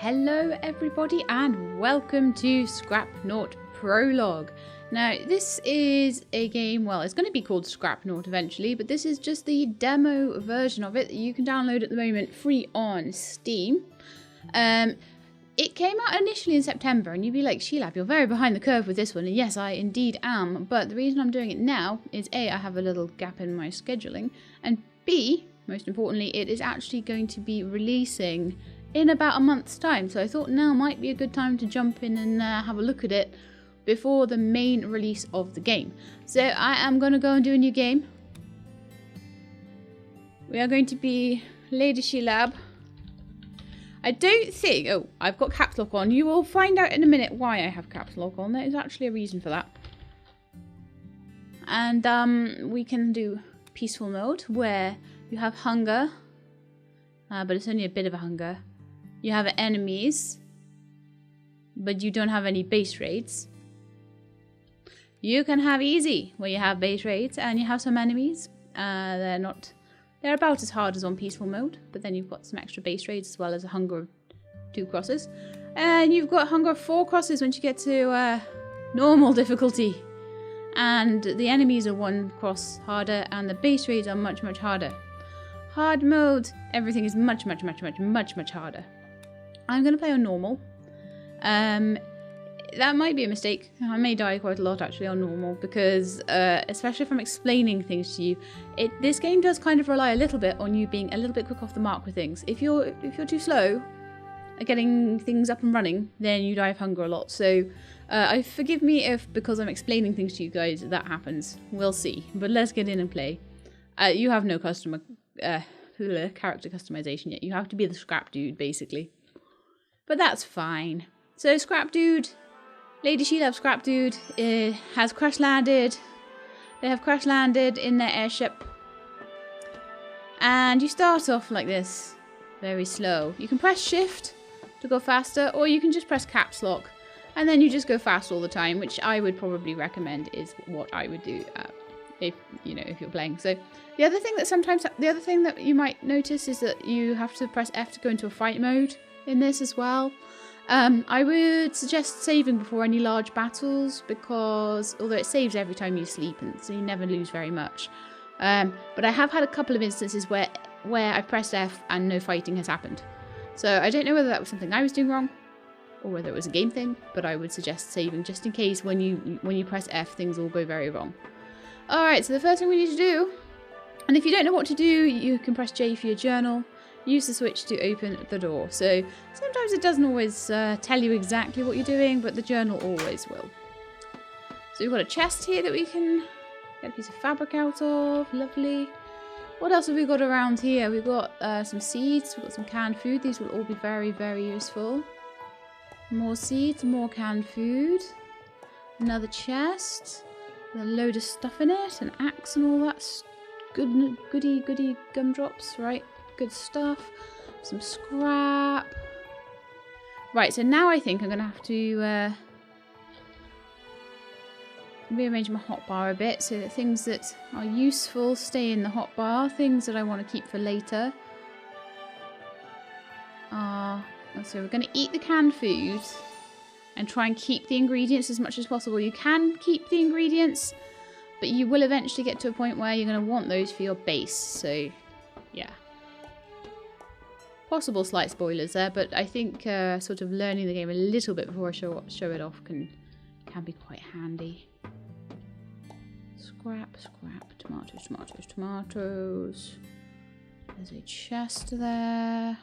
Hello everybody and welcome to Scrapnaught Prologue. Now this is a game, well it's going to be called Scrapnaught eventually, but this is just the demo version of it that you can download at the moment free on Steam. It came out initially in September and you'd be like, Sheelab, you're very behind the curve with this one, and yes I indeed am, but the reason I'm doing it now is A, I have a little gap in my scheduling, and B, most importantly, it is actually going to be releasing in about a month's time, so I thought now might be a good time to jump in and have a look at it before the main release of the game. So I am going to go and do a new game. We are going to be Lady Sheelab. I don't think... Oh, I've got caps lock on. You will find out in a minute why I have caps lock on. There is actually a reason for that. And we can do peaceful mode where you have hunger, but it's only a bit of a hunger. You have enemies, but you don't have any base raids. You can have easy, where you have base raids and you have some enemies. They're about as hard as on peaceful mode, but then you've got some extra base raids as well as a hunger of 2 crosses. And you've got hunger of 4 crosses once you get to normal difficulty. And the enemies are 1 cross harder and the base raids are much, much harder. Hard mode, everything is much, much, much, much, much, much harder. I'm going to play on normal. That might be a mistake. I may die quite a lot actually on normal because, especially if I'm explaining things to you, this game does kind of rely a little bit on you being a little bit quick off the mark with things. If you're too slow at getting things up and running, then you die of hunger a lot. So, forgive me if because I'm explaining things to you guys that happens. We'll see. But let's get in and play. You have no character customization yet. You have to be the scrap dude basically. But that's fine. So Scrap Dude, Lady Sheelab Scrap Dude has crash landed. They have crash landed in their airship. And you start off like this, very slow. You can press shift to go faster, or you can just press caps lock. And then you just go fast all the time, which I would probably recommend is what I would do if you're playing. So the other thing that you might notice is that you have to press F to go into a fight mode in this as well. I would suggest saving before any large battles because although it saves every time you sleep and so you never lose very much. But I have had a couple of instances where I've pressed F and no fighting has happened. So I don't know whether that was something I was doing wrong or whether it was a game thing, but I would suggest saving just in case when you press F things all go very wrong. Alright, so the first thing we need to do, and if you don't know what to do, you can press J for your journal. Use the switch to open the door. So sometimes it doesn't always tell you exactly what you're doing, but the journal always will. So we've got a chest here that we can get a piece of fabric out of. Lovely. What else have we got around here? We've got some seeds. We've got some canned food. These will all be very, very useful. More seeds, more canned food. Another chest. With a load of stuff in it. An axe and all that goody gumdrops, right? Good stuff. Some scrap. Right, so now I think I'm going to have to rearrange my hotbar a bit so that things that are useful stay in the hotbar. Things that I want to keep for later are... So we're going to eat the canned food and try and keep the ingredients as much as possible. You can keep the ingredients, but you will eventually get to a point where you're going to want those for your base. So, yeah. Possible slight spoilers there, but I think sort of learning the game a little bit before I show it off can be quite handy. Scrap, tomatoes. There's a chest there.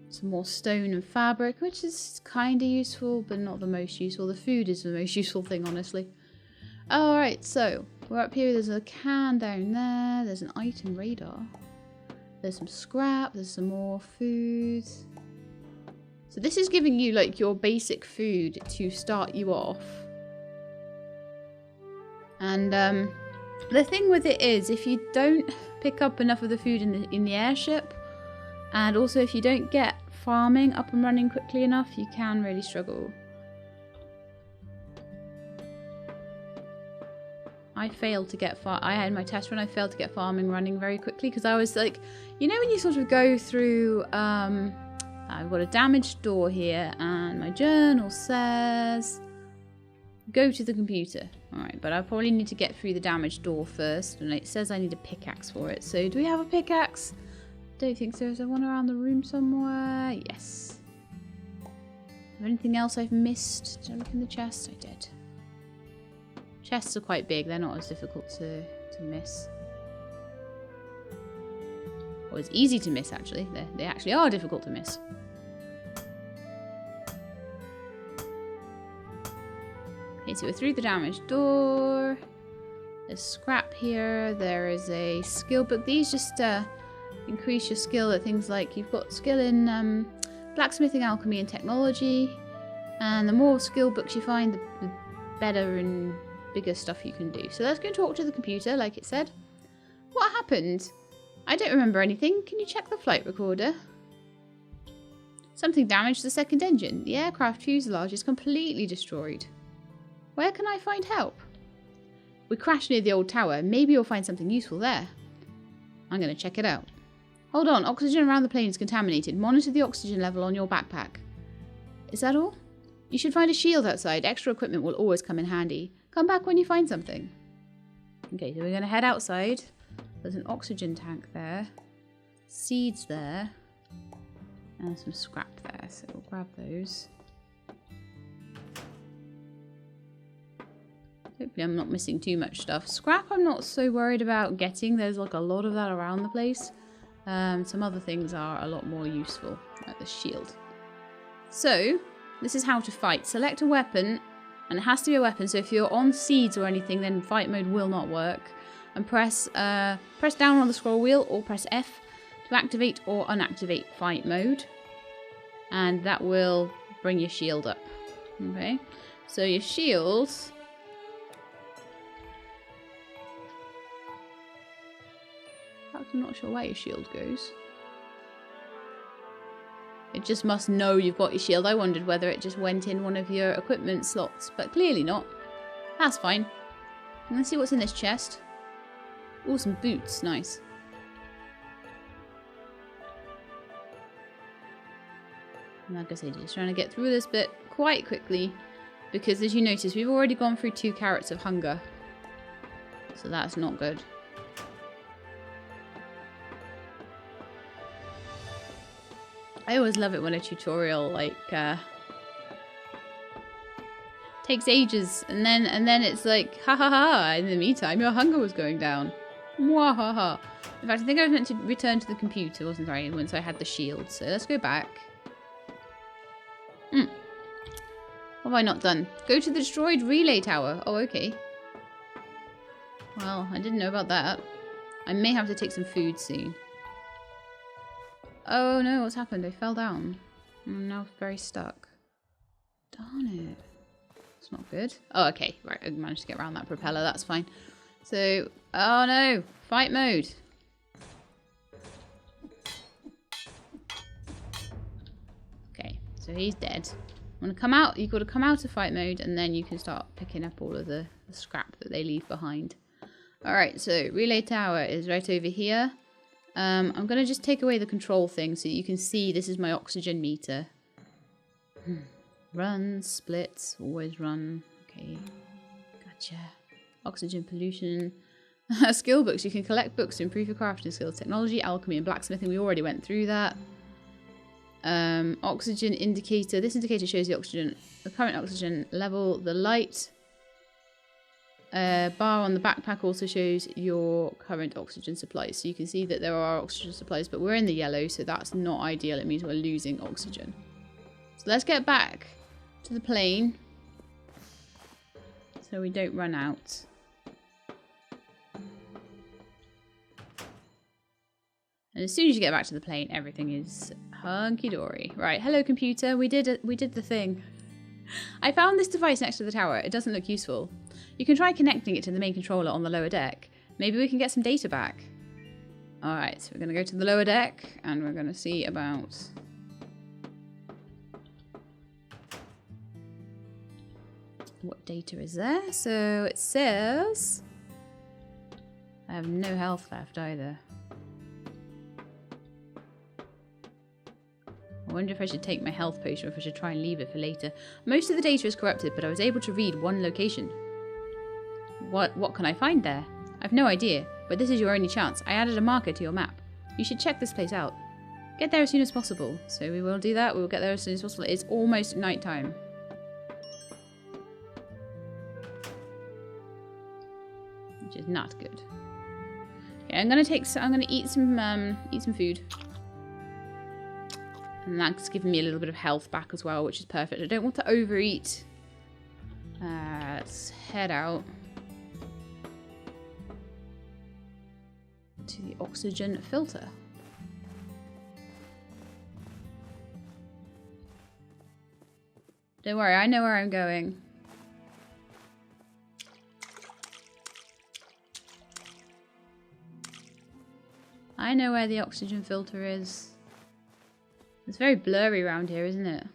Some more stone and fabric, which is kind of useful, but not the most useful. The food is the most useful thing, honestly. Alright, so we're up here. There's a can down there. There's an item radar. There's some scrap, there's some more food. So this is giving you like your basic food to start you off. And the thing with it is if you don't pick up enough of the food in the airship, and also if you don't get farming up and running quickly enough, you can really struggle. I failed to get I had my test run, I failed to get farming running very quickly because I was like, you know when you sort of go through I've got a damaged door here, and my journal says go to the computer. Alright, but I probably need to get through the damaged door first, and it says I need a pickaxe for it. So do we have a pickaxe? Don't think so. Is there one around the room somewhere? Yes. Is there anything else I've missed? Did I look in the chest? I did. Chests are quite big. They're not as difficult to miss. Well, it's easy to miss, actually. They actually are difficult to miss. Okay, so we're through the damaged door. There's scrap here. There is a skill book. These just increase your skill at things like you've got skill in blacksmithing, alchemy, and technology. And the more skill books you find, the better and bigger stuff you can do. So let's go talk to the computer, like it said. What happened? I don't remember anything. Can you check the flight recorder? Something damaged the second engine. The aircraft fuselage is completely destroyed. Where can I find help? We crashed near the old tower. Maybe you'll find something useful there. I'm going to check it out. Hold on. Oxygen around the plane is contaminated. Monitor the oxygen level on your backpack. Is that all? You should find a shield outside. Extra equipment will always come in handy. Come back when you find something. Okay, so we're going to head outside. There's an oxygen tank there. Seeds there. And some scrap there, so we'll grab those. Hopefully I'm not missing too much stuff. Scrap I'm not so worried about getting. There's like a lot of that around the place. Some other things are a lot more useful, like the shield. So, this is how to fight. Select a weapon, and it has to be a weapon, so if you're on seeds or anything, then fight mode will not work. And press down on the scroll wheel or press F to activate or unactivate fight mode. And that will bring your shield up. Okay, so your shields... I'm not sure where your shield goes. It just must know you've got your shield. I wondered whether it just went in one of your equipment slots, but clearly not. That's fine. Let's see what's in this chest. Oh, some boots. Nice. And like I said, just trying to get through this bit quite quickly, because as you notice, we've already gone through 2 carrots of hunger. So that's not good. I always love it when a tutorial like takes ages, and then it's like ha ha ha. In the meantime, your hunger was going down. Mwahaha. In fact, I think I was meant to return to the computer, wasn't I? Once I had the shield. So let's go back. What have I not done? Go to the destroyed relay tower. Oh, okay. Well, I didn't know about that. I may have to take some food soon. Oh no, what's happened? I fell down. I'm now very stuck. Darn it. It's not good. Oh, okay. Right, I managed to get around that propeller. That's fine. So, oh no. Fight mode. Okay, so he's dead. Want to come out? You've got to come out of fight mode, and then you can start picking up all of the scrap that they leave behind. Alright, so relay tower is right over here. I'm going to just take away the control thing so you can see this is my oxygen meter. Run, splits, always run. Okay, gotcha. Oxygen pollution. Skill books. You can collect books to improve your crafting skills. Technology, alchemy, and blacksmithing. We already went through that. Oxygen indicator. This indicator shows the current oxygen level. The light bar on the backpack also shows your current oxygen supplies. So you can see that there are oxygen supplies, but we're in the yellow, so that's not ideal. It means we're losing oxygen. So let's get back to the plane so we don't run out. And as soon as you get back to the plane, everything is hunky-dory. Right, hello computer, we did the thing. I found this device next to the tower. It doesn't look useful. You can try connecting it to the main controller on the lower deck. Maybe we can get some data back. Alright, so we're going to go to the lower deck and we're going to see about... what data is there? So it says... I have no health left either. I wonder if I should take my health potion or if I should try and leave it for later. Most of the data is corrupted, but I was able to read one location. What can I find there? I've no idea, but this is your only chance. I added a marker to your map. You should check this place out. Get there as soon as possible. So we will do that. We will get there as soon as possible. It's almost night time. Which is not good. Okay, I'm gonna eat some food. And that's giving me a little bit of health back as well, which is perfect. I don't want to overeat. Let's head out to the oxygen filter. Don't worry, I know where I'm going. I know where the oxygen filter is. It's very blurry around here, isn't it?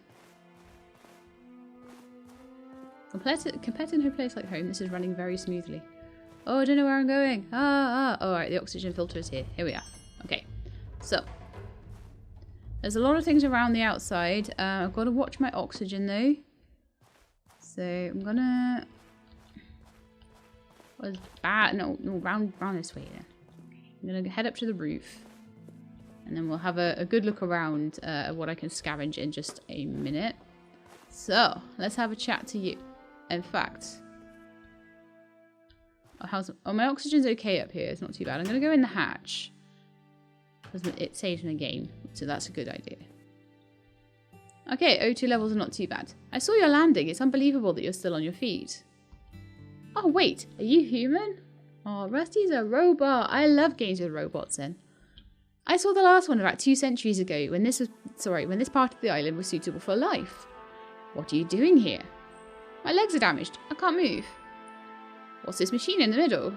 Compared to no place like home, this is running very smoothly. Oh, I don't know where I'm going. Alright, the oxygen filter is here. Here we are. Okay, so there's a lot of things around the outside. I've got to watch my oxygen though. So I'm gonna... What's bad? No, round this way then. I'm gonna head up to the roof. And then we'll have a good look around at what I can scavenge in just a minute. So, let's have a chat to you. In fact... Oh, my oxygen's okay up here. It's not too bad. I'm gonna go in the hatch. Because it saves in the game. So that's a good idea. Okay, O2 levels are not too bad. I saw your landing. It's unbelievable that you're still on your feet. Oh, wait. Are you human? Oh, Rusty's a robot. I love games with robots then. I saw the last one about 2 centuries ago when this part of the island was suitable for life. What are you doing here? My legs are damaged. I can't move. What's this machine in the middle?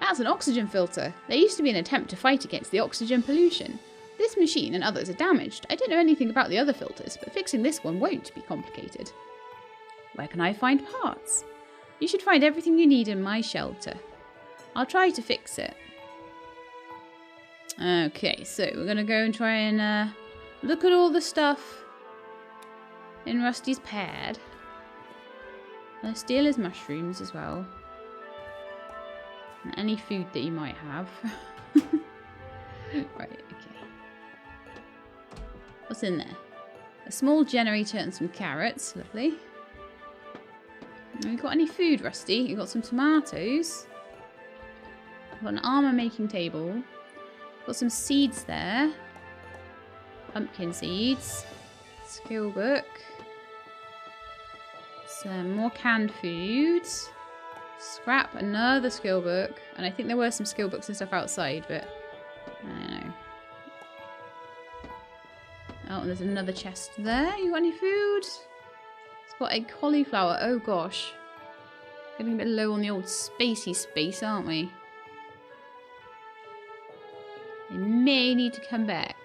That's an oxygen filter. There used to be an attempt to fight against the oxygen pollution. This machine and others are damaged. I don't know anything about the other filters, but fixing this one won't be complicated. Where can I find parts? You should find everything you need in my shelter. I'll try to fix it. Okay, so we're going to go and try and look at all the stuff in Rusty's pad. I'll steal his mushrooms as well. And any food that you might have. Right, okay. What's in there? A small generator and some carrots. Lovely. Have you got any food, Rusty? You've got some tomatoes. I've got an armor making table. Got some seeds there. Pumpkin seeds. Skill book. Some more canned foods. Scrap, another skill book. And I think there were some skill books and stuff outside, but I don't know. Oh, and there's another chest there. You got any food? It's got a cauliflower. Oh gosh. Getting a bit low on the old spacey space, aren't we? I may need to come back.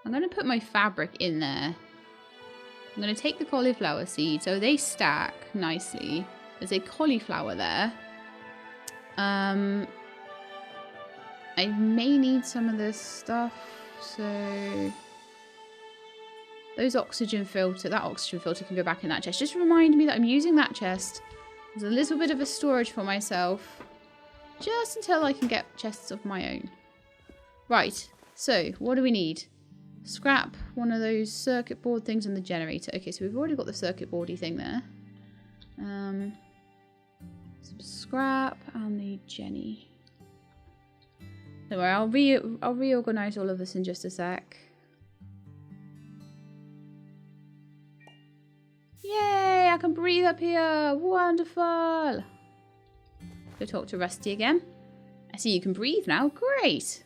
I'm going to put my fabric in there. I'm going to take the cauliflower seeds. So they stack nicely. There's a cauliflower there. I may need some of this stuff. So that oxygen filter can go back in that chest. Just remind me that I'm using that chest as a little bit of a storage for myself. Just until I can get chests of my own. Right, so what do we need? Scrap one of those circuit board things and the generator. Okay, so we've already got the circuit boardy thing there. Some scrap and the Jenny. Don't worry, I'll reorganize all of this in just a sec. Yay, I can breathe up here. Wonderful. Go talk to Rusty again. I see you can breathe now. Great.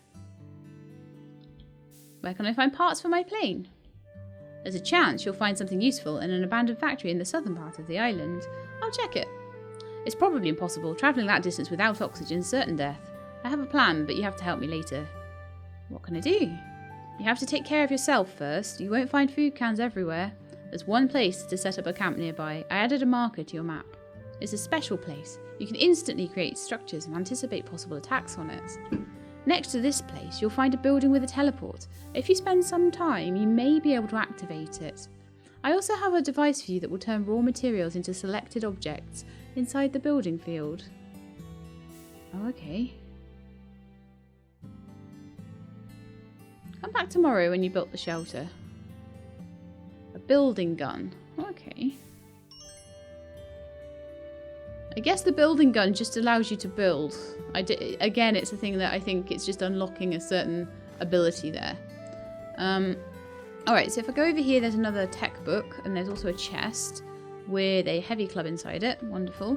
Where can I find parts for my plane? There's a chance you'll find something useful in an abandoned factory in the southern part of the island. I'll check it. It's probably impossible. Travelling that distance without oxygen is certain death. I have a plan, but you have to help me later. What can I do? You have to take care of yourself first. You won't find food cans everywhere. There's one place to set up a camp nearby. I added a marker to your map. It's a special place. You can instantly create structures and anticipate possible attacks on it. Next to this place, you'll find a building with a teleport. If you spend some time, you may be able to activate it. I also have a device for you that will turn raw materials into selected objects inside the building field. Oh, okay. Come back tomorrow when you built the shelter. A building gun. Okay. I guess the building gun just allows you to build. Again, it's a thing that I think it's just unlocking a certain ability there. Alright, so if I go over here, there's another tech book, and there's also a chest with a heavy club inside it. Wonderful.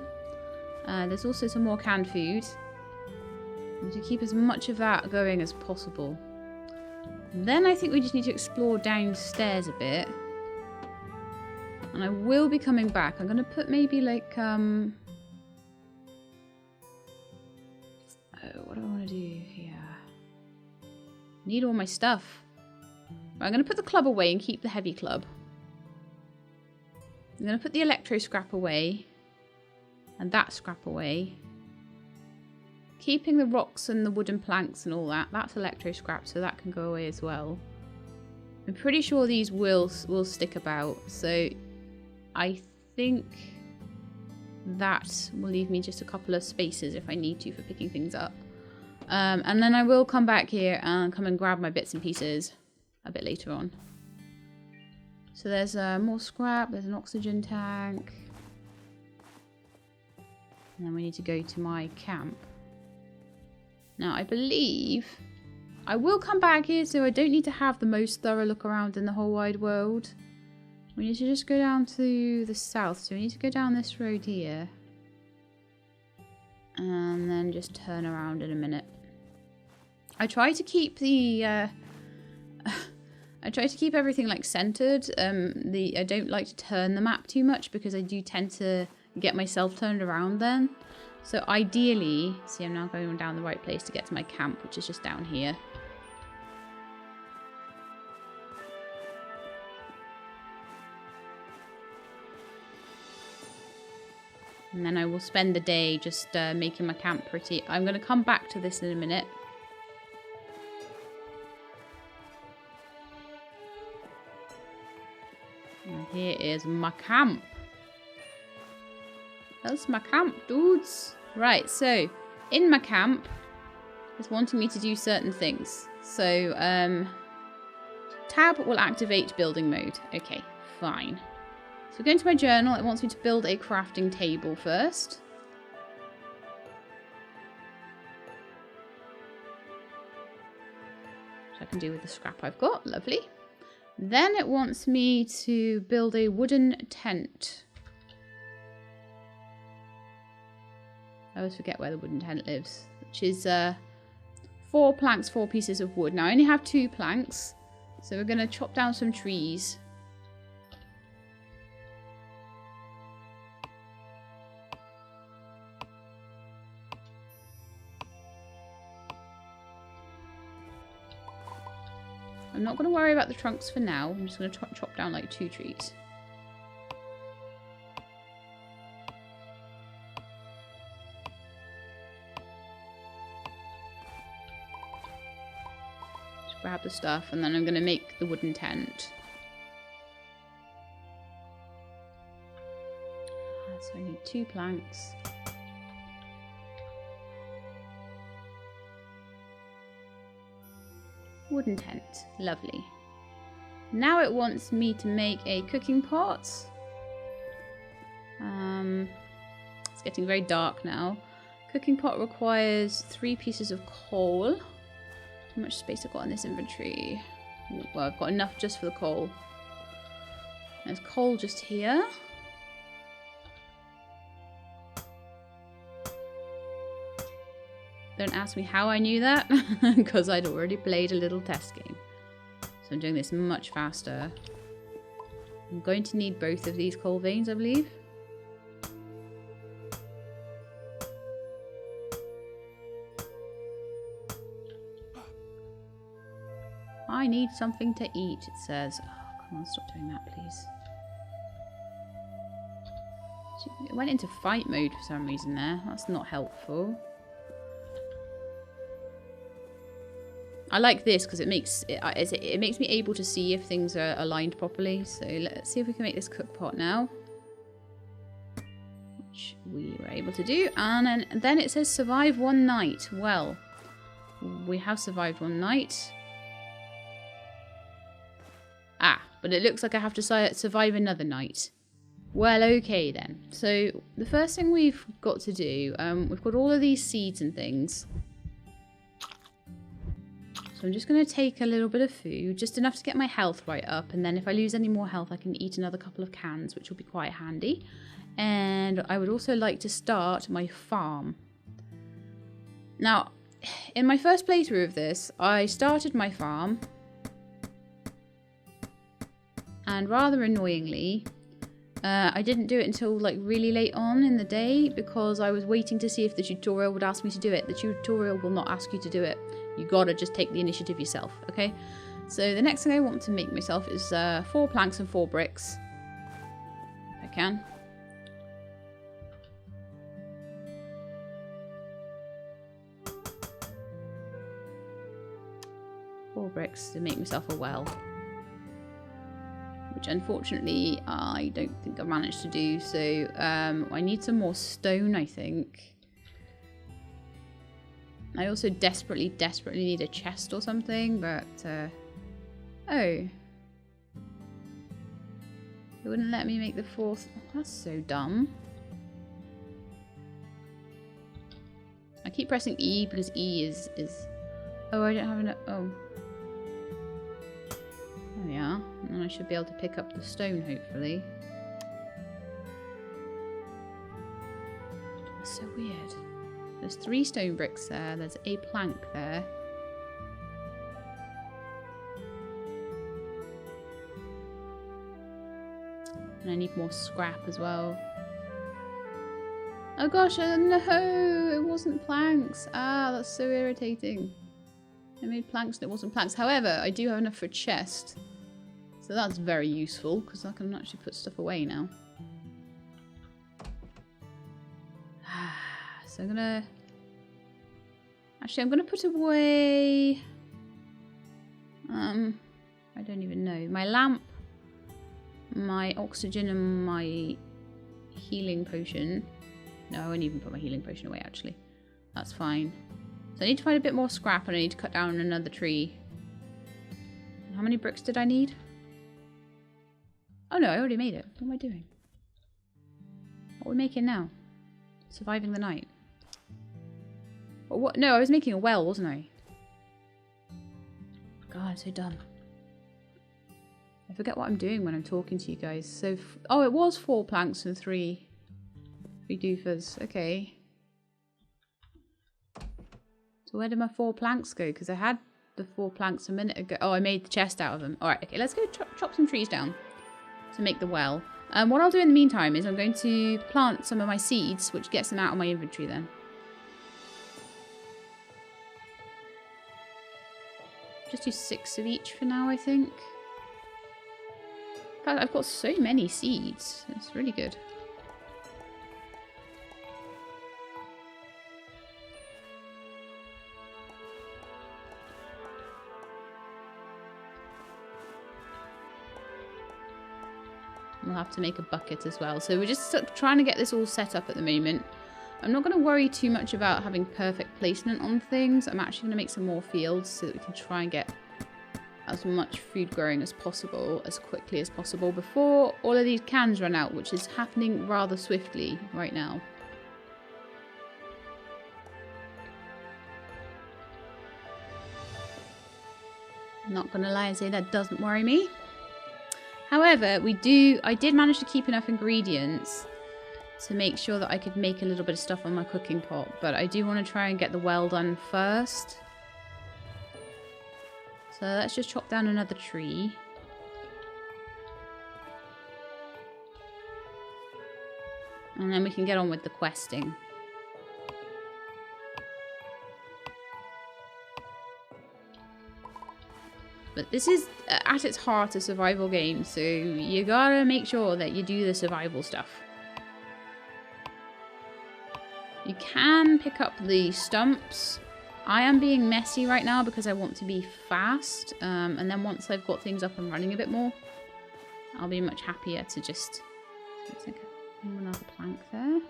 There's also some more canned food. And to keep as much of that going as possible. And then I think we just need to explore downstairs a bit. And I will be coming back. I'm going to put maybe like, oh, what do I want to do here? Need all my stuff. Right, I'm going to put the club away and keep the heavy club. I'm going to put the electro scrap away. And that scrap away. Keeping the rocks and the wooden planks and all that. That's electro scrap, so that can go away as well. I'm pretty sure these will stick about. So I think that will leave me just a couple of spaces if I need to for picking things up. And then I will come back here and come and grab my bits and pieces a bit later on. So there's more scrap, there's an oxygen tank. And then we need to go to my camp. Now I believe I will come back here, so I don't need to have the most thorough look around in the whole wide world. We need to just go down to the south, so we need to go down this road here. And then just turn around in a minute. I try to keep the I try to keep everything like centered. I don't like to turn the map too much because I do tend to get myself turned around then. So ideally, see, I'm now going down the right place to get to my camp, which is just down here. And then I will spend the day just making my camp pretty. I'm going to come back to this in a minute. And here is my camp. That's my camp, dudes. Right, so in my camp, it's wanting me to do certain things. So, tab will activate building mode. Okay, fine. So going to my journal, it wants me to build a crafting table first. Which I can do with the scrap I've got. Lovely. Then it wants me to build a wooden tent. I always forget where the wooden tent lives. Which is 4 planks, 4 pieces of wood. Now I only have 2 planks. So we're going to chop down some trees. I'm not going to worry about the trunks for now. I'm just going to chop down like 2 trees. Just grab the stuff and then I'm going to make the wooden tent. So I need 2 planks. Wooden tent. Lovely. Now it wants me to make a cooking pot. It's getting very dark now. Cooking pot requires 3 pieces of coal. How much space I've got in this inventory? Well, I've got enough just for the coal. There's coal just here. Don't ask me how I knew that, because I'd already played a little test game. So I'm doing this much faster. I'm going to need both of these coal veins, I believe. I need something to eat, it says. Oh, come on, stop doing that, please. It went into fight mode for some reason there. That's not helpful. I like this because it makes me able to see if things are aligned properly. So let's see if we can make this cook pot now. Which we were able to do. And then it says survive one night. Well, we have survived one night. Ah, but it looks like I have to survive another night. Well, okay then. So the first thing we've got to do, we've got all of these seeds and things. So I'm just going to take a little bit of food, just enough to get my health right up. And then if I lose any more health, I can eat another couple of cans, which will be quite handy. And I would also like to start my farm. Now, in my first playthrough of this, I started my farm. And rather annoyingly, I didn't do it until like really late on in the day because I was waiting to see if the tutorial would ask me to do it. The tutorial will not ask you to do it. You gotta just take the initiative yourself, okay? So the next thing I want to make myself is 4 planks and 4 bricks. If I can. Four bricks to make myself a well. Which unfortunately I don't think I managed to do. So I need some more stone, I think. I also desperately need a chest or something, but oh. It wouldn't let me make the 4th. That's so dumb. I keep pressing E because E is oh, I don't have enough. Oh. There we are. And I should be able to pick up the stone, hopefully. That's so weird. There's 3 stone bricks there. There's a plank there. And I need more scrap as well. Oh gosh, no! It wasn't planks. Ah, that's so irritating. I made planks and it wasn't planks. However, I do have enough for a chest. So that's very useful because I can actually put stuff away now. So I'm gonna... Actually, I'm gonna put away... I don't even know. My lamp, my oxygen and my healing potion. No, I won't even put my healing potion away, actually. That's fine. So I need to find a bit more scrap and I need to cut down another tree. How many bricks did I need? Oh no, I already made it. What am I doing? What are we making now? Surviving the night. What? No, I was making a well, wasn't I? God, I'm so dumb. I forget what I'm doing when I'm talking to you guys. So, oh, it was 4 planks and 3 doofers. Okay. So where did my 4 planks go? Because I had the 4 planks a minute ago. Oh, I made the chest out of them. All right, okay, let's go chop some trees down to make the well. What I'll do in the meantime is I'm going to plant some of my seeds, which gets them out of my inventory then. Just do 6 of each for now, I think. In fact, I've got so many seeds. It's really good. We'll have to make a bucket as well. So we're just trying to get this all set up at the moment. I'm not going to worry too much about having perfect placement on things. I'm actually going to make some more fields so that we can try and get as much food growing as possible, as quickly as possible, before all of these cans run out, which is happening rather swiftly right now. I'm not going to lie and say that doesn't worry me. However, I did manage to keep enough ingredients to make sure that I could make a little bit of stuff on my cooking pot, but I do want to try and get the well done first. So let's just chop down another tree. And then we can get on with the questing. But this is, at its heart, a survival game, so you gotta make sure that you do the survival stuff. You can pick up the stumps I am being messy right now because I want to be fast. And then once I've got things up and running a bit more, I'll be much happier to just... Let's take another plank there.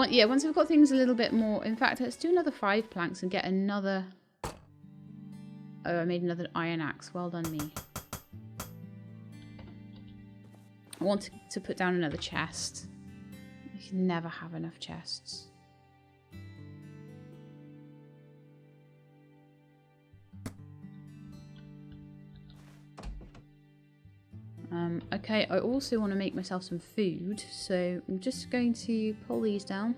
Yeah, once I've got things a little bit more... In fact, let's do another 5 planks and get another... Oh, I made another iron axe. Well done, me. I want to put down another chest. You can never have enough chests. Okay, I also want to make myself some food, so I'm just going to pull these down.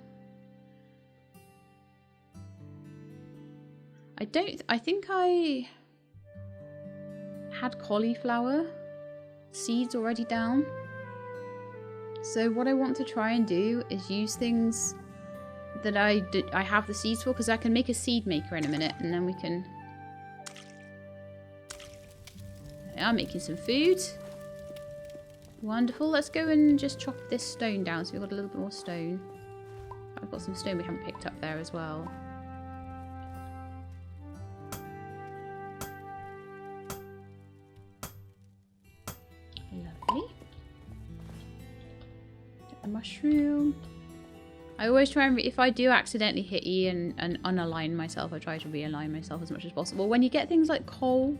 I think I had cauliflower seeds already down. So what I want to try and do is use things that I have the seeds for, because I can make a seed maker in a minute, and then we can... Yeah, I'm making some food. Wonderful. Let's go and just chop this stone down so we've got a little bit more stone. I've got some stone we haven't picked up there as well. Lovely. Get the mushroom. I always try and, if I do accidentally hit E and unalign myself, I try to realign myself as much as possible. When you get things like coal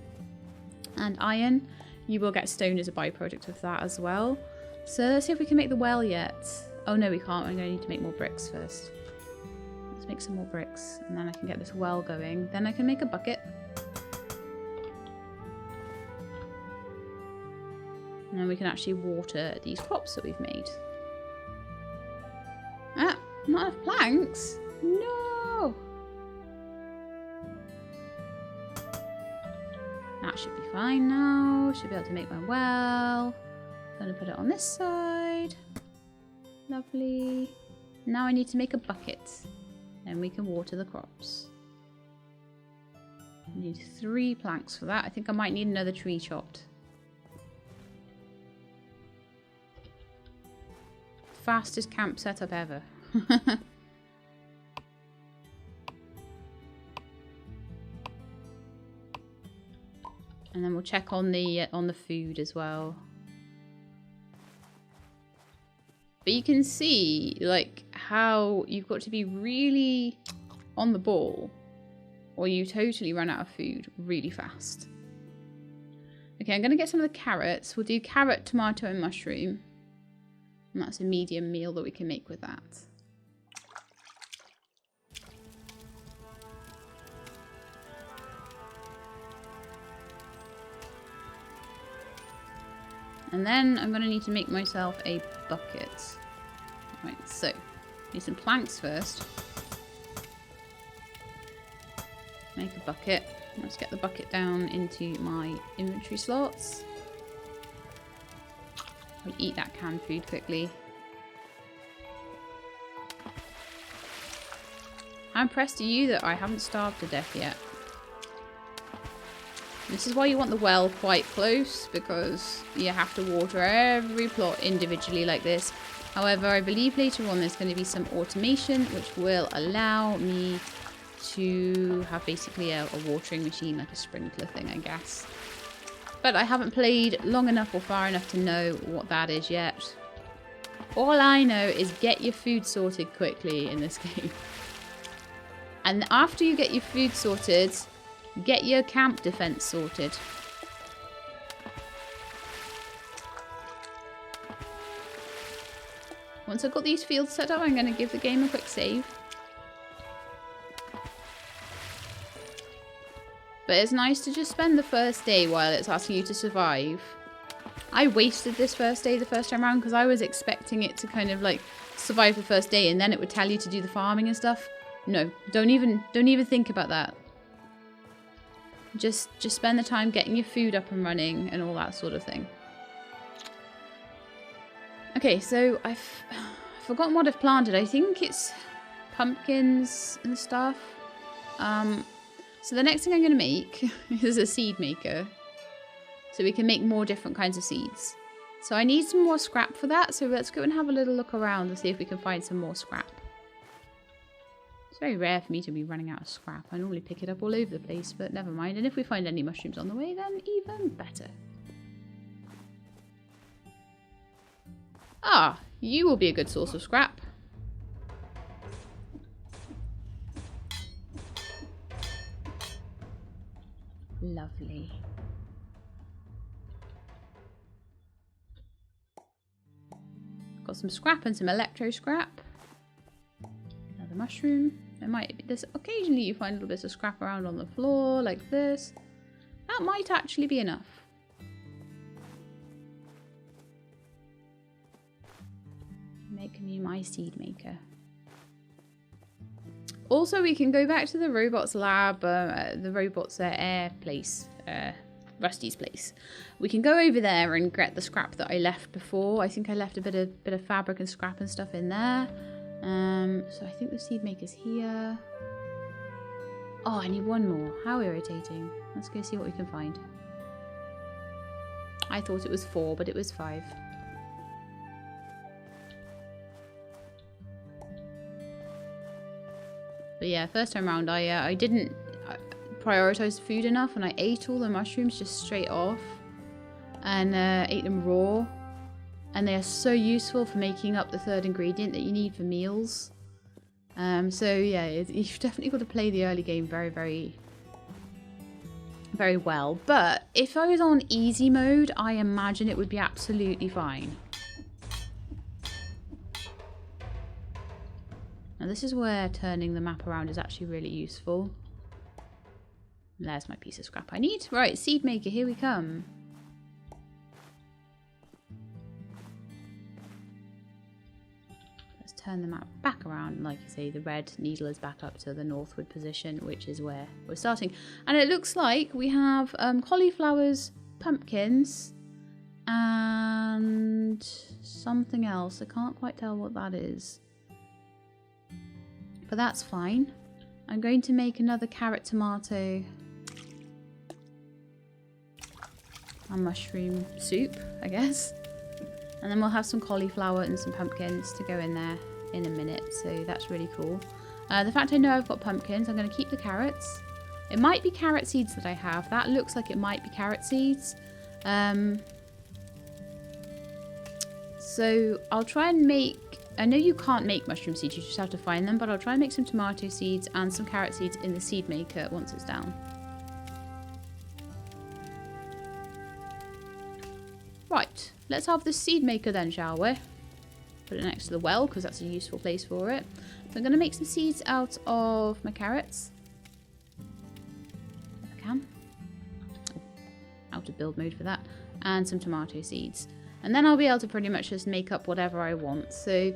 and iron, you will get stone as a byproduct of that as well. So let's see if we can make the well yet. Oh no, we can't. I'm going to need to make more bricks first. Let's make some more bricks, and then I can get this well going. Then I can make a bucket. And then we can actually water these crops that we've made. Ah, not enough planks. No! That should be fine now. Should be able to make my well. Gonna put it on this side. Lovely. Now I need to make a bucket. Then we can water the crops. I need 3 planks for that. I think I might need another tree chopped. Fastest camp setup ever. And then we'll check on the food as well. But you can see, like, how you've got to be really on the ball, or you totally run out of food really fast. Okay, I'm going to get some of the carrots. We'll do carrot, tomato, and mushroom. And that's a medium meal that we can make with that. And then I'm going to need to make myself a bucket. Right, so need some planks first. Make a bucket. Let's get the bucket down into my inventory slots. I'll eat that canned food quickly. How impressed are you that I haven't starved to death yet? This is why you want the well quite close, because you have to water every plot individually like this. However, I believe later on there's going to be some automation which will allow me to have basically a watering machine, like a sprinkler thing, I guess. But I haven't played long enough or far enough to know what that is yet. All I know is get your food sorted quickly in this game. And after you get your food sorted, get your camp defense sorted. Once I've got these fields set up, I'm going to give the game a quick save. But it's nice to just spend the first day while it's asking you to survive. I wasted this first day the first time around because I was expecting it to kind of like survive the first day and then it would tell you to do the farming and stuff. No, don't even think about that. Just spend the time getting your food up and running and all that sort of thing. Okay, so I've forgotten what I've planted. I think it's pumpkins and stuff. So the next thing I'm going to make is a seed maker. So we can make more different kinds of seeds. So I need some more scrap for that. So let's go and have a little look around and see if we can find some more scrap. It's very rare for me to be running out of scrap. I normally pick it up all over the place, but never mind. And if we find any mushrooms on the way, then even better. Ah, you will be a good source of scrap. Lovely. Got some scrap and some electro scrap. Another mushroom. Occasionally you find little bits of scrap around on the floor like this. That might actually be enough. Make me my seed maker. Also, we can go back to the robots lab, the robots air place, Rusty's place. We can go over there and get the scrap that I left before. I think I left a bit of fabric and scrap and stuff in there. So I think the seed maker's here. Oh, I need one more. How irritating. Let's go see what we can find. I thought it was 4, but it was 5. But yeah, first time round I didn't prioritize food enough, and I ate all the mushrooms just straight off and ate them raw. And they are so useful for making up the 3rd ingredient that you need for meals. So yeah, you've definitely got to play the early game very, very, very well. But if I was on easy mode, I imagine it would be absolutely fine. Now this is where turning the map around is actually really useful. And there's my piece of scrap I need. Right, seed maker, here we come. Let's turn the map back around. Like you say, the red needle is back up to the northward position, which is where we're starting. And it looks like we have cauliflowers, pumpkins, and something else. I can't quite tell what that is. But that's fine. I'm going to make another carrot, tomato, and mushroom soup, I guess. And then we'll have some cauliflower and some pumpkins to go in there in a minute. So that's really cool. The fact I know I've got pumpkins, I'm going to keep the carrots. It might be carrot seeds that I have. That looks like it might be carrot seeds. So I'll try and make... I know you can't make mushroom seeds, you just have to find them, but I'll try and make some tomato seeds and some carrot seeds in the seed maker once it's down. Right, let's have the seed maker then, shall we? Put it next to the well, because that's a useful place for it. So I'm going to make some seeds out of my carrots. If I can. Out of build mode for that. And some tomato seeds. And then I'll be able to pretty much just make up whatever I want. So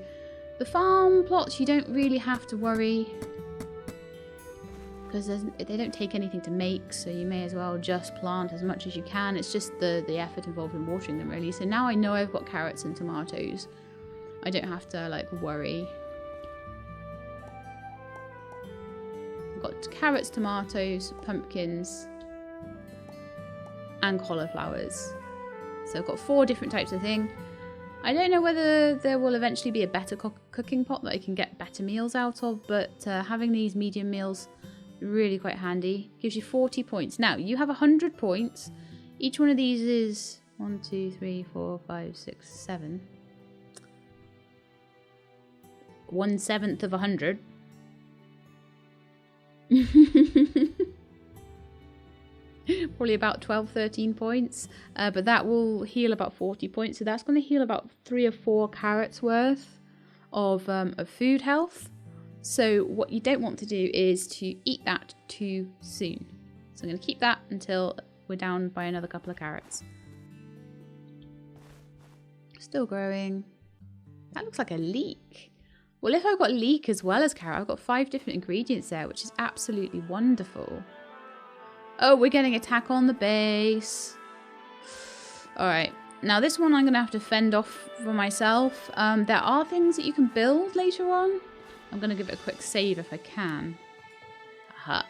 the farm plots, you don't really have to worry, because they don't take anything to make, so you may as well just plant as much as you can. It's just the effort involved in watering them, really. So now I know I've got carrots and tomatoes. I don't have to, like, worry. I've got carrots, tomatoes, pumpkins, and cauliflowers. So I've got 4 different types of thing. I don't know whether there will eventually be a better cooking pot that I can get better meals out of, but having these medium meals really quite handy. Gives you 40 points. Now, you have 100 points. Each one of these is 1, 2, 3, 4, 5, 6, 7. 1/7 of 100. Probably about 12, 13 points. But that will heal about 40 points. So that's going to heal about 3 or 4 carrots worth of food health. So what you don't want to do is to eat that too soon. So I'm going to keep that until we're down by another couple of carrots. Still growing. That looks like a leek. Well, if I've got leek as well as carrot, I've got 5 different ingredients there, which is absolutely wonderful. Oh, we're getting attack on the base. Alright. Now this one I'm going to have to fend off for myself. There are things that you can build later on. I'm going to give it a quick save if I can. Aha.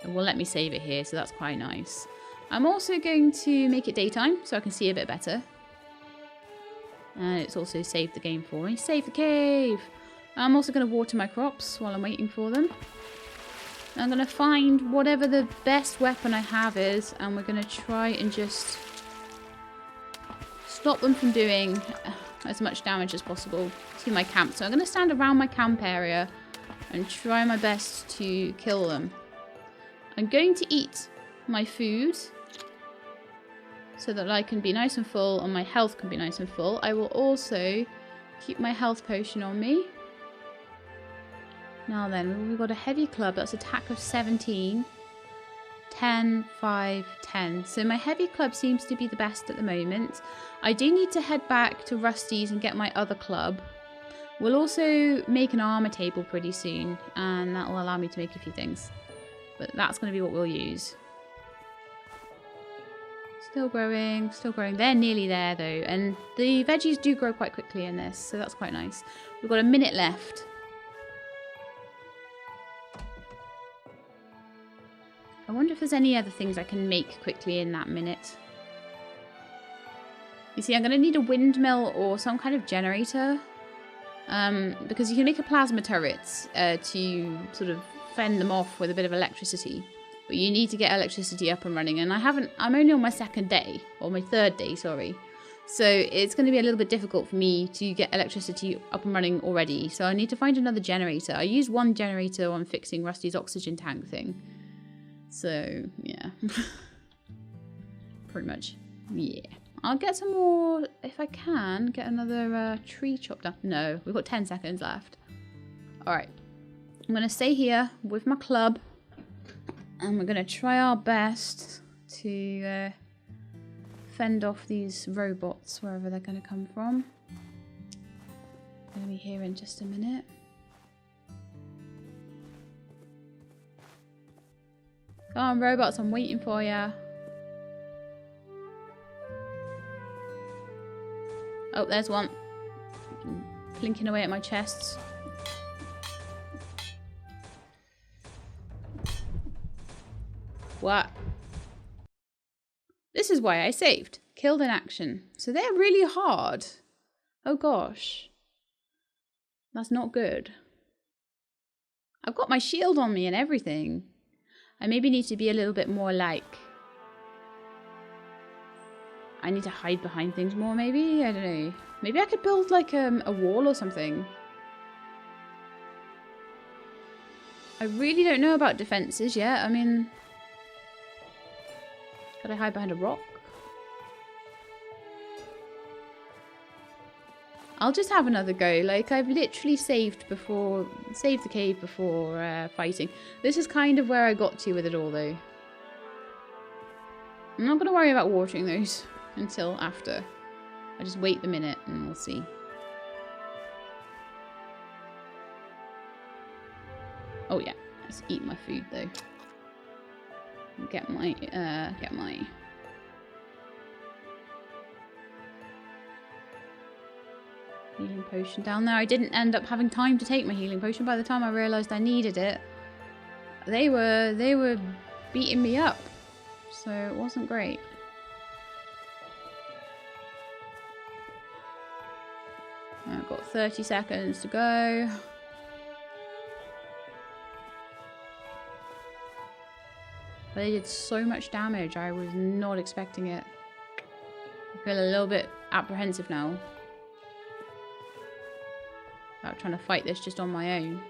It will let me save it here, so that's quite nice. I'm also going to make it daytime so I can see a bit better. And it's also saved the game for me. Save the cave! I'm also going to water my crops while I'm waiting for them. I'm going to find whatever the best weapon I have is, and we're going to try and just stop them from doing as much damage as possible to my camp. So I'm going to stand around my camp area and try my best to kill them. I'm going to eat my food so that I can be nice and full and my health can be nice and full. I will also keep my health potion on me. Now then, we've got a heavy club. That's attack of 17. 10, 5, 10. So my heavy club seems to be the best at the moment. I do need to head back to Rusty's and get my other club. We'll also make an armor table pretty soon, and that will allow me to make a few things. But that's going to be what we'll use. Still growing, still growing. They're nearly there though, and the veggies do grow quite quickly in this, so that's quite nice. We've got a minute left. I wonder if there's any other things I can make quickly in that minute. You see, I'm going to need a windmill or some kind of generator. Because you can make a plasma turret to sort of fend them off with a bit of electricity. But you need to get electricity up and running. And I'm only on my second day. Or my third day, sorry. So it's going to be a little bit difficult for me to get electricity up and running already. So I need to find another generator. I used one generator on fixing Rusty's oxygen tank thing. So, yeah. Pretty much. Yeah. I'll get some more, if I can, get another tree chopped down. No, we've got 10 seconds left. Alright. I'm going to stay here with my club. And we're going to try our best to fend off these robots wherever they're going to come from. Going to be here in just a minute. Come on, robots, I'm waiting for ya. Oh, there's one. Plinking away at my chests. What? This is why I saved. Killed in action. So they're really hard. Oh gosh. That's not good. I've got my shield on me and everything. I maybe need to be a little bit more like... I need to hide behind things more, maybe? I don't know. Maybe I could build, like, a wall or something. I really don't know about defenses yet. I mean... Could I hide behind a rock? I'll just have another go. Like, I've literally saved the cave before fighting. This is kind of where I got to with it all, though. I'm not going to worry about watering those until after. I just wait the minute and we'll see. Oh yeah, let's eat my food though. Get my healing potion down there. I didn't end up having time to take my healing potion. By the time I realised I needed it, they were beating me up, so it wasn't great. I've got 30 seconds to go. They did so much damage, I was not expecting it. I feel a little bit apprehensive now about trying to fight this just on my own.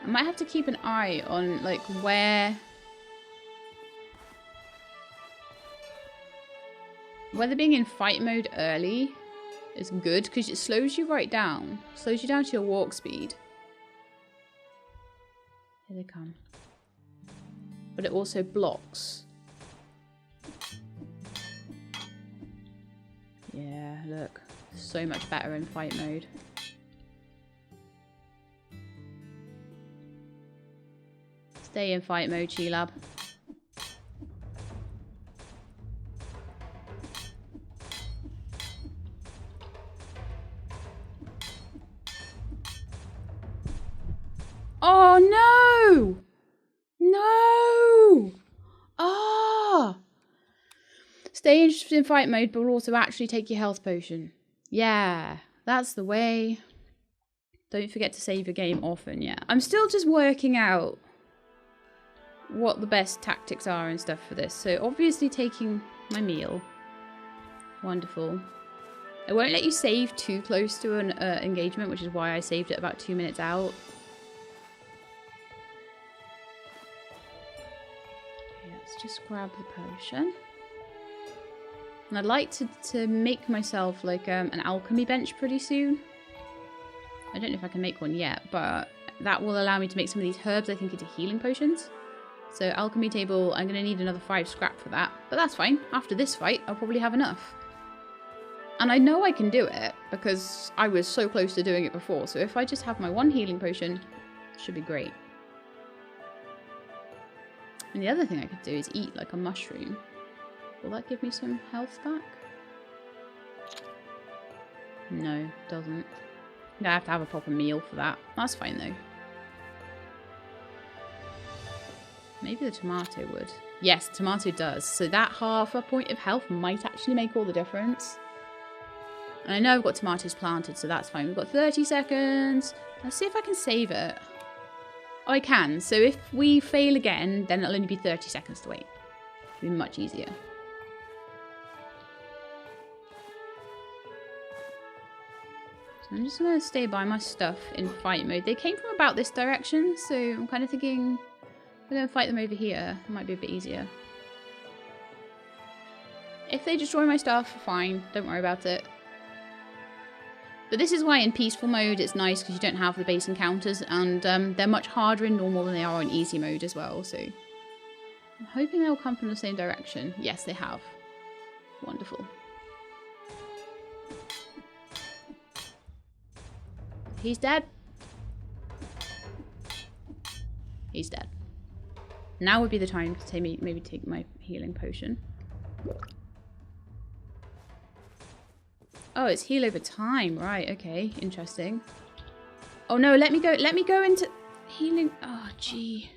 I might have to keep an eye on, like, whether being in fight mode early is good, because it slows you right down. Slows you down to your walk speed. Here they come. But it also blocks. Yeah, look. So much better in fight mode. Stay in fight mode, Sheelab. Stay interested in fight mode, but also actually take your health potion. Yeah, that's the way. Don't forget to save your game often, yeah. I'm still just working out what the best tactics are and stuff for this. So obviously taking my meal. Wonderful. It won't let you save too close to an engagement, which is why I saved it about 2 minutes out. Okay, let's just grab the potion. And I'd like to make myself like an alchemy bench pretty soon. I don't know if I can make one yet, but that will allow me to make some of these herbs, I think, into healing potions. So alchemy table, I'm going to need another 5 scrap for that. But that's fine. After this fight, I'll probably have enough. And I know I can do it, because I was so close to doing it before. So if I just have my 1 healing potion, it should be great. And the other thing I could do is eat like a mushroom. Will that give me some health back? No, doesn't. I have to have a proper meal for that. That's fine though. Maybe the tomato would. Yes, tomato does. So that half a point of health might actually make all the difference. And I know I've got tomatoes planted, so that's fine. We've got 30 seconds. Let's see if I can save it. Oh, I can. So if we fail again, then it'll only be 30 seconds to wait. It'll be much easier. So I'm just going to stay by my stuff in fight mode. They came from about this direction, so I'm kind of thinking we're going to fight them over here. It might be a bit easier. If they destroy my stuff, fine. Don't worry about it. But this is why in peaceful mode it's nice, because you don't have the base encounters, and they're much harder in normal than they are in easy mode as well. So I'm hoping they'll come from the same direction. Yes, they have. Wonderful. He's dead. He's dead. Now would be the time to maybe take my healing potion. Oh, it's heal over time. Right, okay. Interesting. Oh no, let me go into healing. Oh, gee.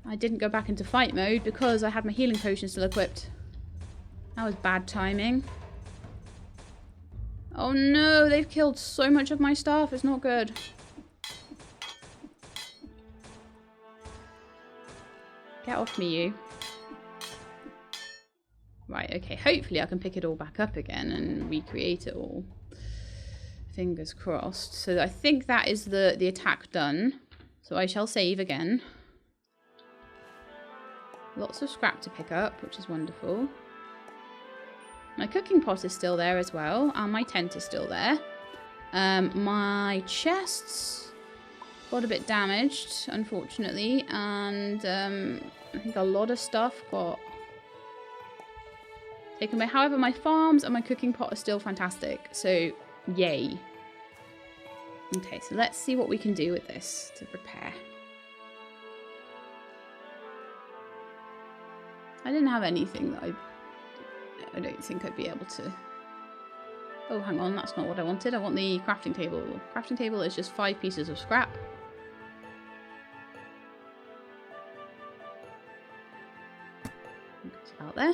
I didn't go back into fight mode because I had my healing potion still equipped. That was bad timing. Oh no, they've killed so much of my stuff. It's not good. Get off me, you. Right, okay. Hopefully I can pick it all back up again and recreate it all. Fingers crossed. So I think that is the attack done. So I shall save again. Lots of scrap to pick up, which is wonderful. My cooking pot is still there as well, and my tent is still there. My chests got a bit damaged, unfortunately, and I think a lot of stuff got taken away. However, my farms and my cooking pot are still fantastic, so yay. Okay, so let's see what we can do with this to prepare. I didn't have anything that I don't think I'd be able to... Oh, hang on, that's not what I wanted. I want the crafting table. Crafting table is just 5 pieces of scrap. It's about there.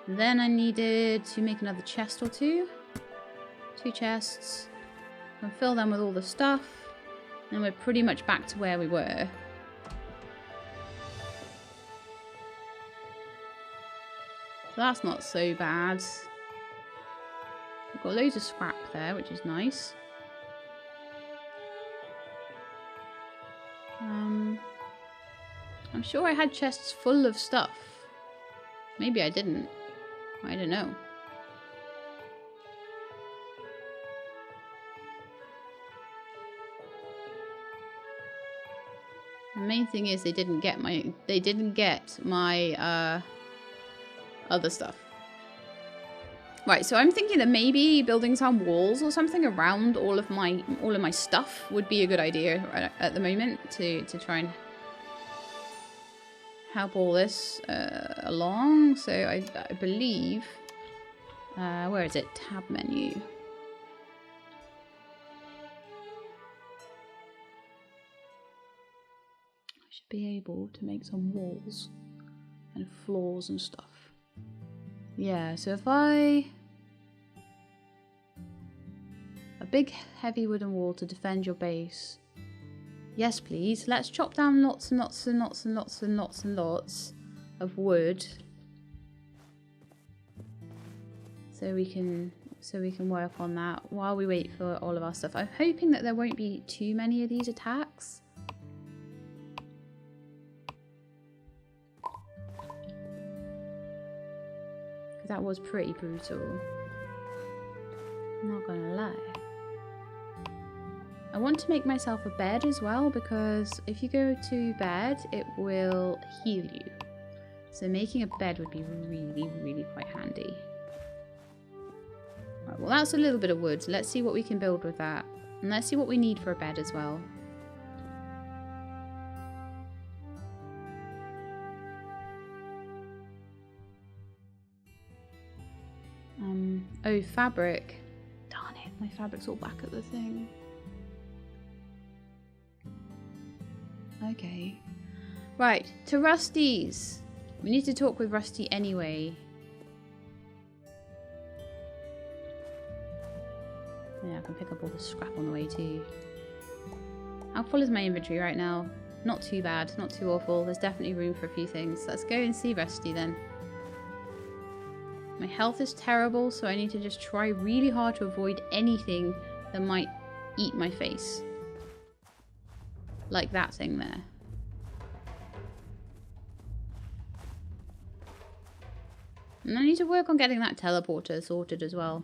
And then I needed to make another chest or 2. 2 chests. And fill them with all the stuff. And we're pretty much back to where we were. So that's not so bad. We've got loads of scrap there, which is nice. I'm sure I had chests full of stuff. Maybe I didn't. I don't know. The main thing is they didn't get my other stuff. Right, so I'm thinking that maybe building some walls or something around all of my stuff would be a good idea at the moment to try and help all this along. So I believe, where is it? Tab menu. I should be able to make some walls and floors and stuff. Yeah, so if I... A big heavy wooden wall to defend your base. Yes, please. Let's chop down lots and lots and lots and lots and lots and lots of wood. So we can work on that while we wait for all of our stuff. I'm hoping that there won't be too many of these attacks. That was pretty brutal. I'm not gonna lie. I want to make myself a bed as well, because if you go to bed, it will heal you. So making a bed would be really, really quite handy. Right, well, that's a little bit of wood. So let's see what we can build with that. And let's see what we need for a bed as well. Oh, fabric. Darn it, my fabric's all back at the thing. Okay. Right, to Rusty's. We need to talk with Rusty anyway. Yeah, I can pick up all the scrap on the way too. How full is my inventory right now? Not too bad, not too awful. There's definitely room for a few things. Let's go and see Rusty then. My health is terrible, so I need to just try really hard to avoid anything that might eat my face. Like that thing there. And I need to work on getting that teleporter sorted as well.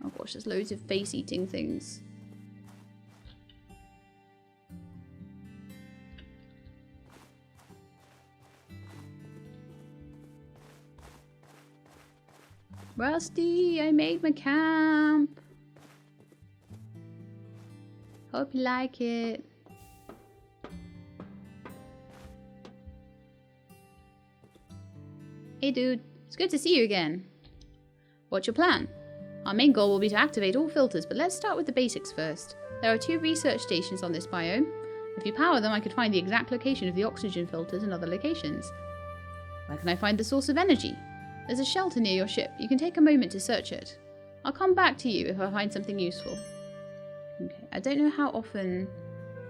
Oh gosh, there's loads of face-eating things. Rusty, I made my camp. Hope you like it. Hey dude, it's good to see you again. What's your plan? Our main goal will be to activate all filters, but let's start with the basics first. There are 2 research stations on this biome. If you power them, I could find the exact location of the oxygen filters in other locations. Where can I find the source of energy? There's a shelter near your ship. You can take a moment to search it. I'll come back to you if I find something useful. Okay, I don't know how often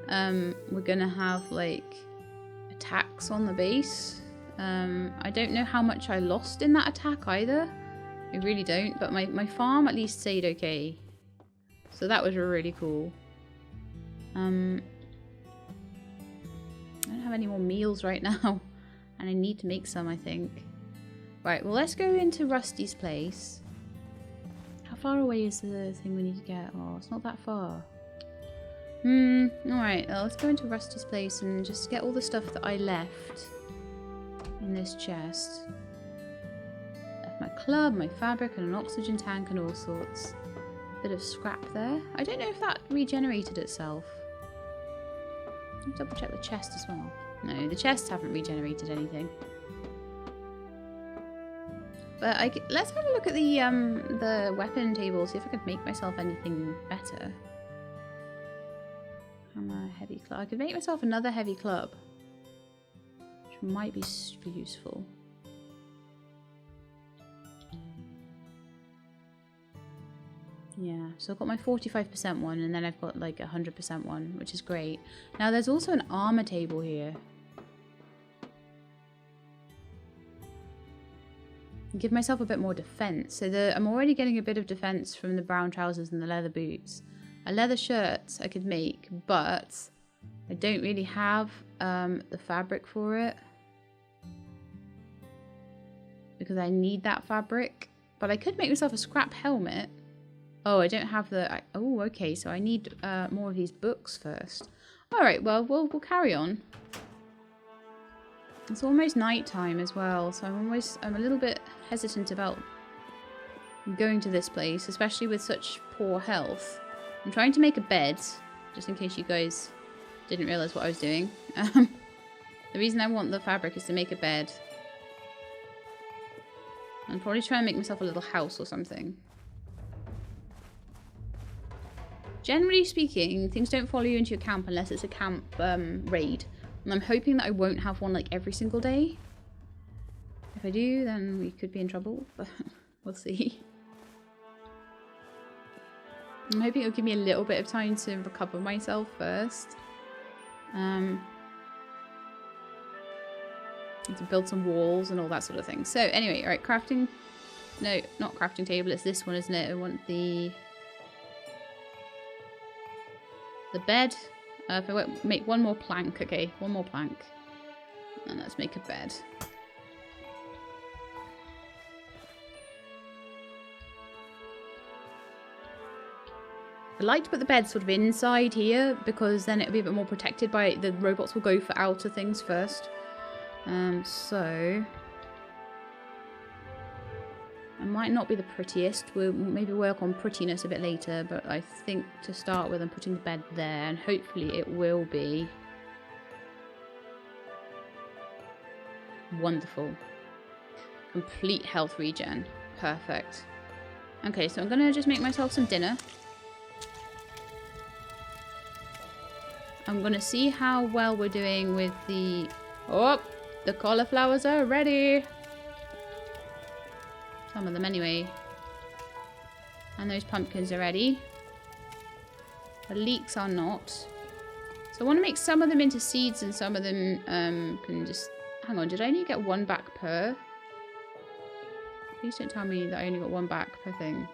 we're gonna have like attacks on the base. I don't know how much I lost in that attack either. I really don't, but my farm at least stayed okay. So that was really cool. I don't have any more meals right now, and I need to make some, I think. Right, well, let's go into Rusty's place. How far away is the thing we need to get? Oh, it's not that far. Alright, let's go into Rusty's place and just get all the stuff that I left in this chest. Left my club, my fabric, and an oxygen tank and all sorts. Bit of scrap there. I don't know if that regenerated itself. I'll double check the chest as well. No, the chests haven't regenerated anything. But let's have a look at the weapon table, see if I could make myself anything better. Hammer, heavy club. I could make myself another heavy club, which might be super useful. Yeah, so I've got my 45% one, and then I've got like a 100% one, which is great. Now there's also an armor table here. Give myself a bit more defense. So I'm already getting a bit of defense from the brown trousers and the leather boots. A leather shirt I could make, but I don't really have the fabric for it, because I need that fabric. But I could make myself a scrap helmet. Oh, I don't have the... oh, okay, so I need more of these books first. Alright, well, we'll carry on. It's almost night time as well, so I'm a little bit hesitant about going to this place, especially with such poor health. I'm trying to make a bed, just in case you guys didn't realize what I was doing. The reason I want the fabric is to make a bed. I'm probably trying to make myself a little house or something. Generally speaking, things don't follow you into your camp unless it's a camp raid. And I'm hoping that I won't have one like every single day. If If I do, then we could be in trouble, but we'll see. I'm hoping it'll give me a little bit of time to recover myself first. To build some walls and all that sort of thing. So anyway, alright, crafting... No, not crafting table, it's this one, isn't it? I want the bed. If I won't make one more plank, okay, one more plank. And let's make a bed. I like to put the bed sort of inside here because then it'll be a bit more protected by... The robots will go for outer things first. So... It might not be the prettiest. We'll maybe work on prettiness a bit later, but I think to start with I'm putting the bed there and hopefully it will be wonderful. Complete health regen. Perfect. Okay, so I'm gonna just make myself some dinner. I'm gonna see how well we're doing with the... Oh! The cauliflowers are ready! Some of them anyway. And those pumpkins are ready. The leeks are not. So I want to make some of them into seeds and some of them can just... Hang on, did I only get one back per? Please don't tell me that I only got one back per thing.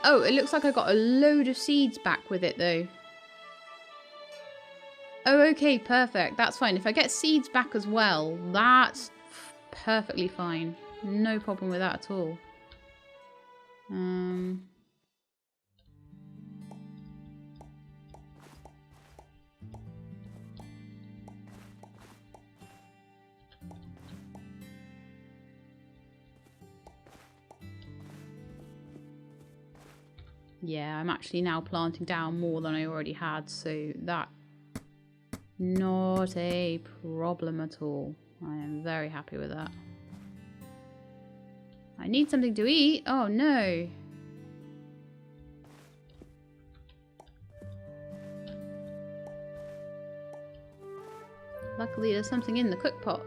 Oh, it looks like I got a load of seeds back with it, though. Oh, okay, perfect. That's fine. If I get seeds back as well, that's perfectly fine. No problem with that at all. Yeah, I'm actually now planting down more than I already had, so that not a problem at all. I am very happy with that. I need something to eat. Oh no. Luckily there's something in the cook pot.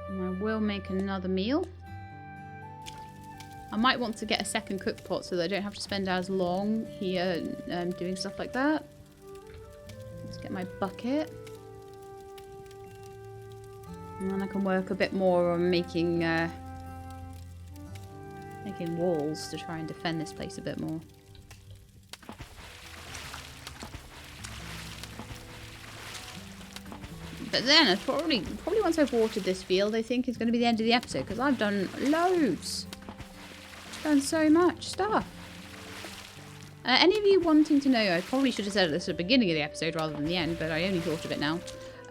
And I will make another meal. I might want to get a second cook pot so that I don't have to spend as long here doing stuff like that. Let's get my bucket. And then I can work a bit more on making walls to try and defend this place a bit more. But then, it's probably once I've watered this field, I think is going to be the end of the episode because I've done loads. Done so much stuff. Any of you wanting to know, I probably should have said this at the beginning of the episode rather than the end, but I only thought of it now.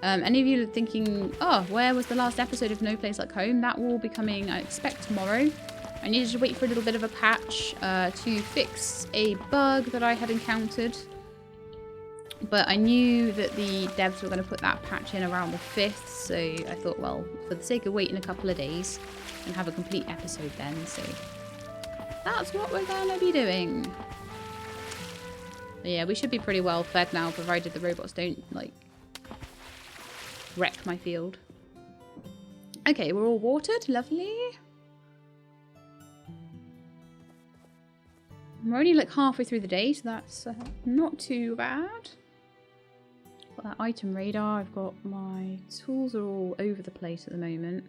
Any of you thinking, oh, where was the last episode of No Place Like Home? That will be coming, I expect, tomorrow. I needed to wait for a little bit of a patch to fix a bug that I had encountered. But I knew that the devs were going to put that patch in around the 5th, so I thought, well, for the sake of waiting a couple of days, and have a complete episode then, so... That's what we're going to be doing. But yeah, we should be pretty well fed now, provided the robots don't, like, wreck my field. Okay, we're all watered. Lovely. We're only, like, halfway through the day, so that's not too bad. Got that item radar. I've got my tools are all over the place at the moment.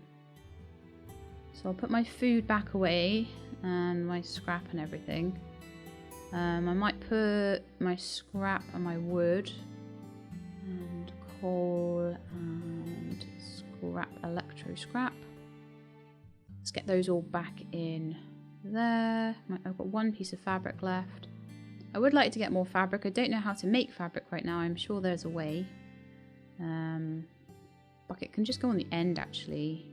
So I'll put my food back away. And my scrap and everything. I might put my scrap and my wood and coal and scrap, electro scrap. Let's get those all back in there. I've got one piece of fabric left. I would like to get more fabric. I don't know how to make fabric right now. I'm sure there's a way. Bucket can just go on the end actually.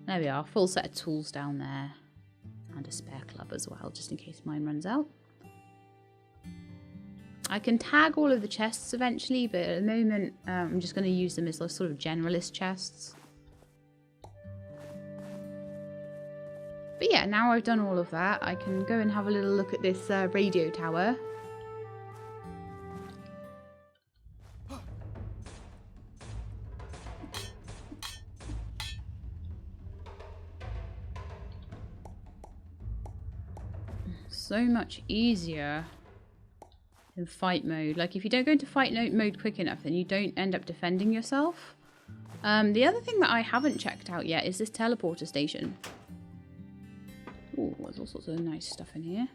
There we are, full set of tools down there. And a spare club as well, just in case mine runs out. I can tag all of the chests eventually, but at the moment I'm just going to use them as sort of generalist chests. But yeah, now I've done all of that, I can go and have a little look at this radio tower. So much easier in fight mode. Like, if you don't go into fight mode quick enough, then you don't end up defending yourself. The other thing that I haven't checked out yet is this teleporter station. Oh, there's all sorts of nice stuff in here.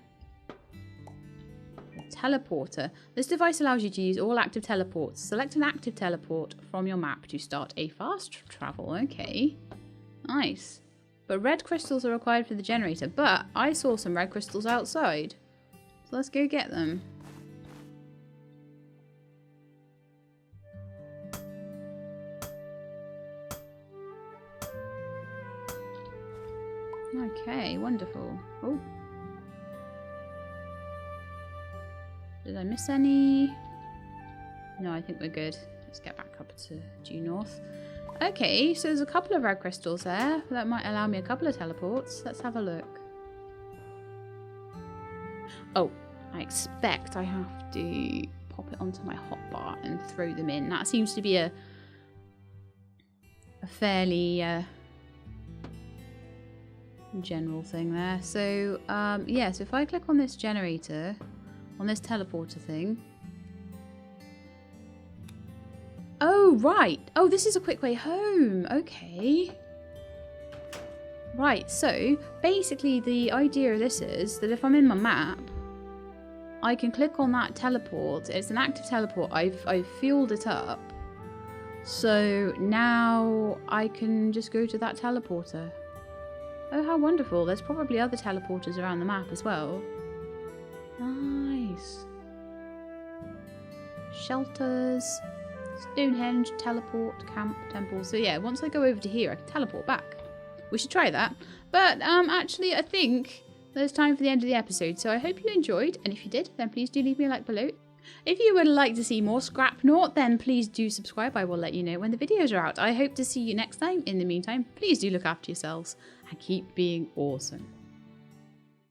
A teleporter. This device allows you to use all active teleports. Select an active teleport from your map to start a fast travel. Okay. Nice. But red crystals are required for the generator. But I saw some red crystals outside. So let's go get them. Okay, wonderful. Oh. Did I miss any? No, I think we're good. Let's get back up to due north. Okay, so there's a couple of red crystals there. That might allow me a couple of teleports. Let's have a look. Oh, I expect I have to pop it onto my hotbar and throw them in. That seems to be a fairly general thing there. So, yeah, so if I click on this generator, on this teleporter thing. Oh, right. Oh, this is a quick way home. Okay. Right, so basically the idea of this is that if I'm in my map, I can click on that teleport. It's an active teleport. I've fueled it up. So now I can just go to that teleporter. Oh, how wonderful. There's probably other teleporters around the map as well. Nice. Shelters. Stonehenge, teleport, camp, temple. So yeah, once I go over to here, I can teleport back. We should try that. But actually, I think there's time for the end of the episode. So I hope you enjoyed. And if you did, then please do leave me a like below. If you would like to see more Scrapnaught, then please do subscribe. I will let you know when the videos are out. I hope to see you next time. In the meantime, please do look after yourselves and keep being awesome.